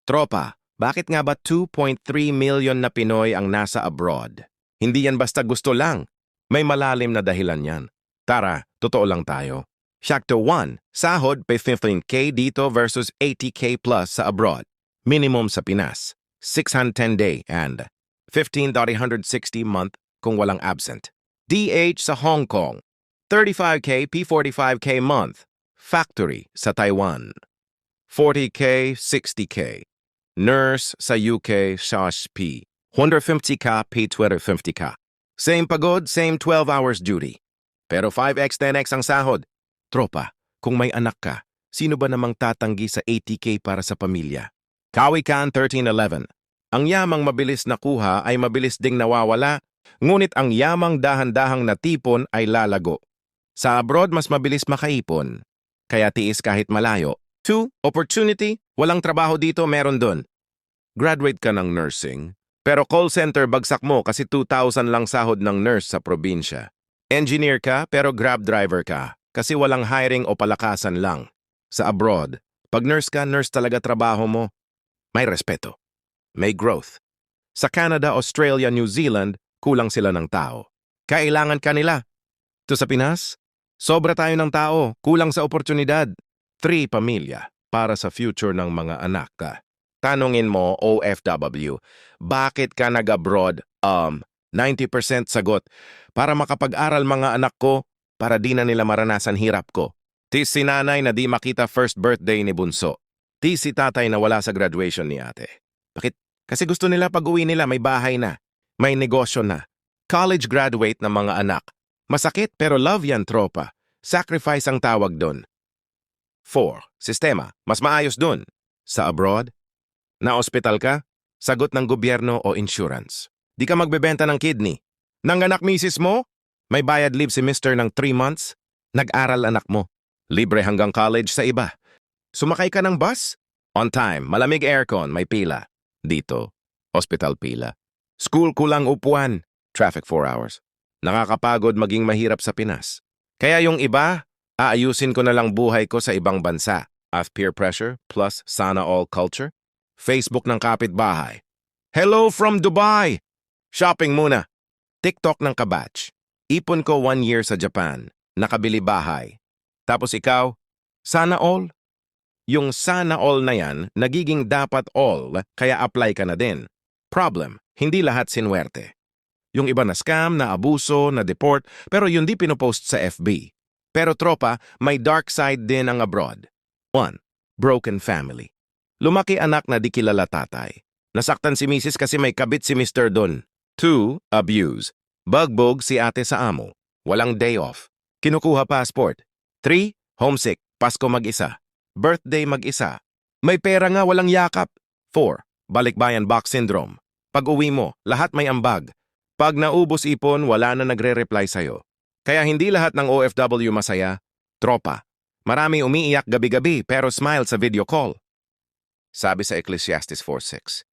Tropa, bakit nga ba 2.3 million na Pinoy ang nasa abroad? Hindi yan basta gusto lang. May malalim na dahilan yan. Tara, totoo lang tayo. Factor 1, sahod pa 15K dito versus 80K plus sa abroad. Minimum sa Pinas, 610 day and 15,160 month kung walang absent. DH sa Hong Kong, 35K P45K month. Factory sa Taiwan, 40K 60K. Nurse sa UK, SHP, 150K P250K. Same pagod, same 12 hours duty. Pero 5x, 10x ang sahod. Tropa, kung may anak ka, sino ba namang tatanggi sa 80K para sa pamilya? Kawikan 1311. Ang yamang mabilis nakuha ay mabilis ding nawawala, ngunit ang yamang dahan-dahang natipon ay lalago. Sa abroad, mas mabilis makaipon, kaya tiis kahit malayo. 2. Opportunity, walang trabaho dito, meron dun. Graduate ka ng nursing, pero call center bagsak mo kasi 2,000 lang sahod ng nurse sa probinsya. Engineer ka pero grab driver ka kasi walang hiring o palakasan lang. Sa abroad, pag nurse ka, nurse talaga trabaho mo. May respeto. May growth. Sa Canada, Australia, New Zealand, kulang sila ng tao. Kailangan ka nila. To sa Pinas, sobra tayo ng tao, kulang sa oportunidad. 3. Pamilya, para sa future ng mga anak ka. Tanungin mo, OFW, bakit ka nag-abroad? 90% sagot, para makapag-aral mga anak ko, para di na nila maranasan hirap ko. Tis si nanay na di makita first birthday ni Bunso. Tis si tatay na wala sa graduation ni ate. Bakit? Kasi gusto nila pag-uwi nila may bahay na, may negosyo na. College graduate ng mga anak. Masakit pero love yan, tropa. Sacrifice ang tawag doon. 4. Sistema, mas maayos dun. Sa abroad, na-ospital ka, sagot ng gobyerno o insurance. Di ka magbebenta ng kidney. Nanganak misis mo, may bayad leave si mister ng 3 months. Nag-aral anak mo, libre hanggang college sa iba. Sumakay ka ng bus? On time, malamig aircon, may pila. Dito, hospital pila. School kulang upuan, traffic 4 hours. Nakakapagod maging mahirap sa Pinas. Kaya yung iba, aayusin ko na lang buhay ko sa ibang bansa. At peer pressure plus sana all culture. Facebook ng kapitbahay. Hello from Dubai! Shopping muna. TikTok ng kabatch. Ipon ko 1 year sa Japan. Nakabili bahay. Tapos ikaw, sana all? Yung sana all na yan, nagiging dapat all, kaya apply ka na din. Problem, hindi lahat sinwerte. Yung iba na scam, na abuso, na deport, pero yun di pinopost sa FB. Pero tropa, may dark side din ang abroad. 1. Broken family. Lumaki anak na di kilala tatay. Nasaktan si misis kasi may kabit si Mr. Don. 2. Abuse. Bugbog si ate sa amo. Walang day off. Kinukuha passport. 3. Homesick. Pasko mag-isa. Birthday mag-isa. May pera nga walang yakap. 4. Balikbayan box syndrome. Pag uwi mo, lahat may ambag. Pag naubos ipon, wala na nagre-reply sa'yo. Kaya hindi lahat ng OFW masaya. Tropa. Marami umiiyak gabi-gabi pero smile sa video call. Sabi sa Ecclesiastes 4:6,